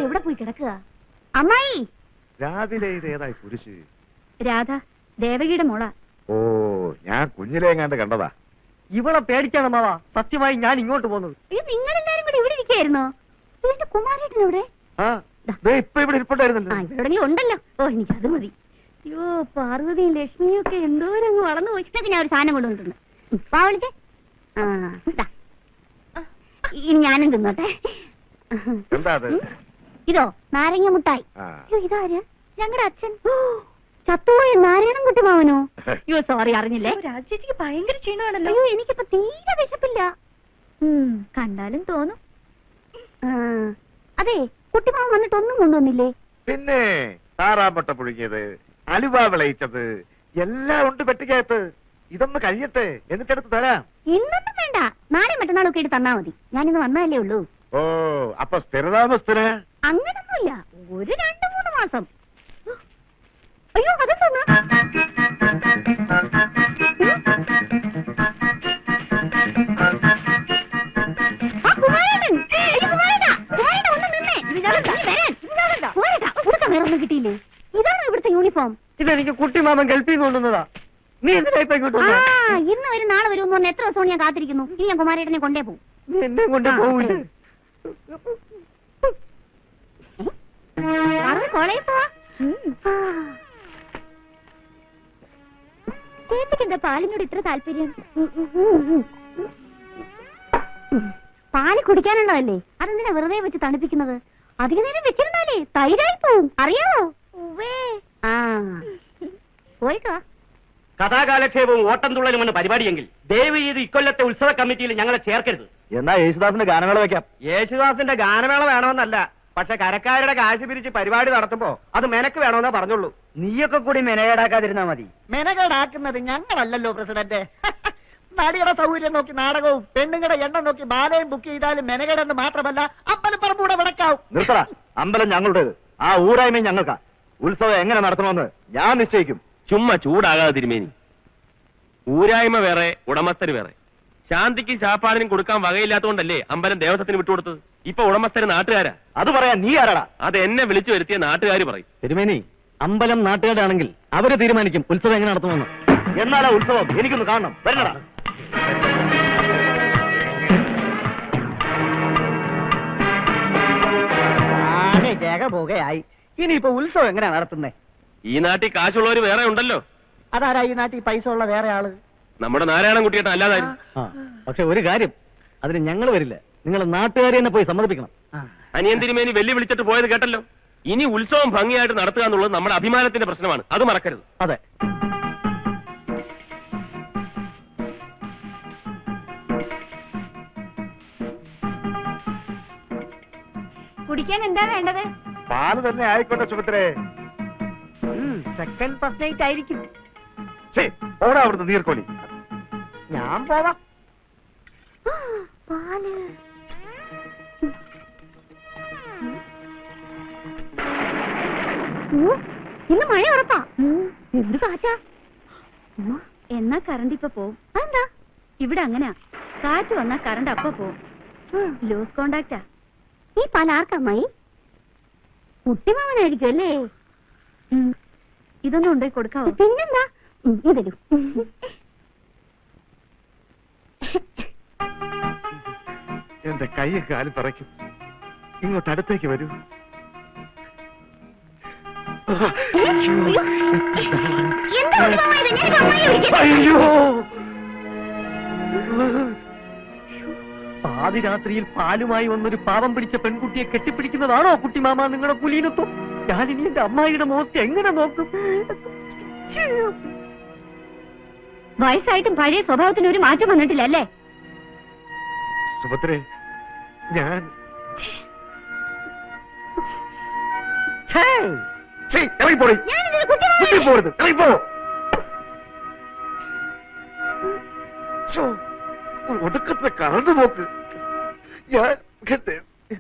എവിടെ പോയി കിടക്കുക? അമ്മായി രാവിലെ ഇത് ഏതായി കുരിശ്? രാധ, ദേവകിയുടെ മോള. ഓ, ഞാൻ കുഞ്ഞിലെങ്ങാണ്ട് കണ്ടതാ. ഇവളെ പേടിച്ചാണ് മാവാ സത്യമായി ഞാൻ ഇങ്ങോട്ട് പോകുന്നത്. നിങ്ങളെല്ലാരും കൂടി ഇവിടെ ഇരിക്കായിരുന്നോ? എന്റെ കുമാരേട്ടൻ എവിടെ? ഇപ്പൊ ഇവിടെ ഇരിപ്പുണ്ടായിരുന്നല്ലോ. എവിടെങ്കിലും ഉണ്ടല്ലോ. ഓ, എനിക്ക് അത് മതി. അയ്യോ, പാർവതിയും ലക്ഷ്മിയും ഒക്കെ എന്തോരം അങ്ങ് വളർന്നു പോയിട്ടൊക്കെ ഞാൻ ഒരു സാധനം കൊണ്ടുവന്നിട്ടുണ്ട്. വിളിച്ചേ. ഇനി ഞാനും തിന്നോട്ടെ. എന്താ ഇതോ? നാരങ്ങ മുട്ടായി. അയ്യോ, ഇതാര്? ഞങ്ങളുടെ അച്ഛൻ ചത്തുപോയ നാരായണൻകുട്ടി മാവനോ? അയ്യോ, സോറി, അറിഞ്ഞില്ലേ. രാജേച്ചിക്ക് ഭയങ്കര ക്ഷീണമാണല്ലോ. അയ്യോ, എനിക്കിപ്പോ തീരെ വിശപ്പില്ല. കണ്ടാലും തോന്നും. അതെ, കുട്ടിമാവൻ വന്നിട്ട് ഒന്നും കൊണ്ടുവന്നില്ലേ? പിന്നെ താറാമ്പട്ട പുഴുങ്ങിയത്, അലുവ വിളയിച്ചത് എല്ലാം ഉണ്ട് പെട്ടിക്കകത്ത്. ഇതൊന്ന് കഴിയട്ടെ, എന്നിട്ടെടുത്ത് തരാം. ഇന്നൊന്നും വേണ്ട, നാളെ മറ്റന്നാളൊക്കെ ഇട്ട് തന്നാ മതി. ഞാനിന്ന് വന്നാലേ ഉള്ളൂ. ഓ, അപ്പൊ സ്ഥിരതാമസത്തിന് അങ്ങനൊന്നുമില്ല, ഒരു 2-3 മാസം. അയ്യോ, അതെന്താ? കിട്ടിയില്ലേ? ഇതാണോ ഇവിടുത്തെ യൂണിഫോം? ഇതെനിക്ക് കുട്ടിമാമൻ ഗൾഫിൽ കൊണ്ടുവന്നതാ. നീ എന്തിനാ ഇങ്ങോട്ട്? ഇന്ന് വരും നാളെ വരും എന്ന് പറഞ്ഞ എത്ര ദിവസമാണ് ഞാൻ കാത്തിരിക്കുന്നു. ഇനി ഞാൻ കുമാരേട്ടനെ കൊണ്ടേ പോകും. എന്നെ കൊണ്ട് പോവില്ലേ? കോളേജിൽ പോവാ. ചേച്ചിക്ക് എന്താ പാലിനോട് ഇത്ര താല്പര്യം? പാല് കുടിക്കാനുള്ളതല്ലേ, അതെന്തിനാ വെറുതെ വെച്ച് തണുപ്പിക്കുന്നത്? അധിക നേരം വെച്ചിരുന്നാലേ തൈരായി പോവും, അറിയാമോ? പോയിട്ടോ. കഥാകാലക്ഷേപവും ഓട്ടം തുള്ളലുമെന്ന് പരിപാടിയെങ്കിൽ ദയവ് ചെയ്ത് ഇക്കൊല്ലത്തെ ഉത്സവ കമ്മിറ്റിയിൽ ഞങ്ങളെ ചേർക്കരുത്. എന്നാ യേശുദാസിന്റെ ഗാനമേള വെക്കാം. യേശുദാസിന്റെ ഗാനമേള വേണമെന്നല്ല, പക്ഷെ കരക്കാരുടെ കാശ് പിരിച്ച് പരിപാടി നടത്തുമ്പോ അത് മെനക്ക് വേണമെന്നേ പറഞ്ഞുള്ളൂ. നീയൊക്കെ കൂടി മെനകേടാക്കാതിരുന്നാ മതി. മെനകേടാക്കുന്നത് ഞങ്ങളല്ലല്ലോ പ്രസിഡന്റ്. നടിയുടെ സൗകര്യം നോക്കി നാടകവും പെണ്ണുങ്ങളുടെ എണ്ണം നോക്കി ബാലയും ബുക്ക് ചെയ്താലും മെനകേടെന്ന് മാത്രമല്ല അമ്പലപ്പറമ്പൂടെ വിടക്കാവും. നിർത്തടാ, അമ്പലം ഞങ്ങളുടേത്, ആ ഊരായ്മയും ഞങ്ങൾക്കാ. ഉത്സവം എങ്ങനെ നടത്തണമെന്ന് ഞാൻ നിശ്ചയിക്കും. ചുമ്മാ ചൂടാകാതെ തിരുമേനി. ഊരായ്മ വേറെ, ഉടമസ്ഥര് വേറെ. ശാന്തിക്ക് ശാപ്പാടിനും കൊടുക്കാൻ വകയില്ലാത്തതുകൊണ്ടല്ലേ അമ്പലം ദേവസ്വത്തിന് വിട്ടുകൊടുത്തത്. ഇപ്പൊ ഉടമസ്ഥര് നാട്ടുകാരാ. അത് പറയാൻ നീ ആരാടാ? അത് എന്നെ വിളിച്ചു വരുത്തിയ നാട്ടുകാർ പറയും. തിരുമേനി, അമ്പലം നാട്ടുകാരാണെങ്കിൽ അവര് തീരുമാനിക്കും ഉത്സവം എങ്ങനെ നടത്തുമെന്ന്. എന്നാലാ ഉത്സവം എനിക്കൊന്ന് കാണണം. വരണടാ. ജഗ പോകുകയായി. ഇനിയിപ്പോ ഉത്സവം എങ്ങനെയാ നടത്തുന്നേ? ഈ നാട്ടിൽ കാശുള്ളവർ വേറെ ഉണ്ടല്ലോ. അതാരാ ഈ നാട്ടിൽ പൈസ ഉള്ള വേറെ ആള്? നമ്മുടെ നാരായണൻകുട്ടിയേട്ട അല്ലാതായിരുന്നു. പക്ഷെ ഒരു കാര്യം, അതിന് ഞങ്ങൾ വരില്ല. നിങ്ങൾ നാട്ടുകാരെ തന്നെ പോയി സമ്മതിപ്പിക്കണം. അനിയൻ തിരുമേനി വെല്ലു വിളിച്ചിട്ട് പോയത് കേട്ടല്ലോ. ഇനി ഉത്സവം ഭംഗിയായിട്ട് നടത്തുക എന്നുള്ളത് നമ്മുടെ അഭിമാനത്തിന്റെ പ്രശ്നമാണ്, അത് മറക്കരുത്. അതെ. കുടിക്കാൻ എന്താ വേണ്ടത്? പാല് തന്നെ ആയിക്കോട്ടെ സുഭദ്രേ. സെക്കൻഡ് ഫസ്റ്റ് നൈറ്റ് ആയിരിക്കും. ഓടാ അവിടുന്ന് നീർക്കോലി. ഞാൻ പോവാം. പാല് ഇന്ന് മഴ ഉറപ്പാ. എന്ത് കാറ്റാ! എന്നാ കറണ്ട് ഇപ്പൊ പോവും. അതെന്താ? ഇവിടെ അങ്ങനെയാ, കാറ്റ് വന്നാ കറണ്ട് അപ്പൊ പോവും. ലൂസ് കോണ്ടാക്റ്റാ. ഈ പാൽ ആർക്കമ്മായി? കുട്ടിമാവനായിരിക്കും അല്ലേ? ഇതൊന്നും ഉണ്ടായി കൊടുക്കാവോ? പിന്നെന്താ, ഇതരൂ. എന്റെ കൈയും കാലും പറയ്ക്കും. ഇങ്ങോട്ട് അടുത്തേക്ക് വരൂ. അയ്യോ, പാതിരാത്രിയിൽ പാലുമായി വന്നൊരു പാവം പിടിച്ച പെൺകുട്ടിയെ കെട്ടിപ്പിടിക്കുന്നതാണോ കുട്ടിമാമ നിങ്ങളുടെ കുലീനത്വം? ഞാനിനി എന്റെ അമ്മായിയുടെ മുഖത്ത് എങ്ങനെ നോക്കും? വയസ്സായിട്ടും പഴയ സ്വഭാവത്തിന് ഒരു മാറ്റം വന്നിട്ടില്ല അല്ലേ? സുഭദ്രേ, ഞാൻ ഒടുക്കത്തെ കറണ്ട് പോക്ക്. ഞാൻ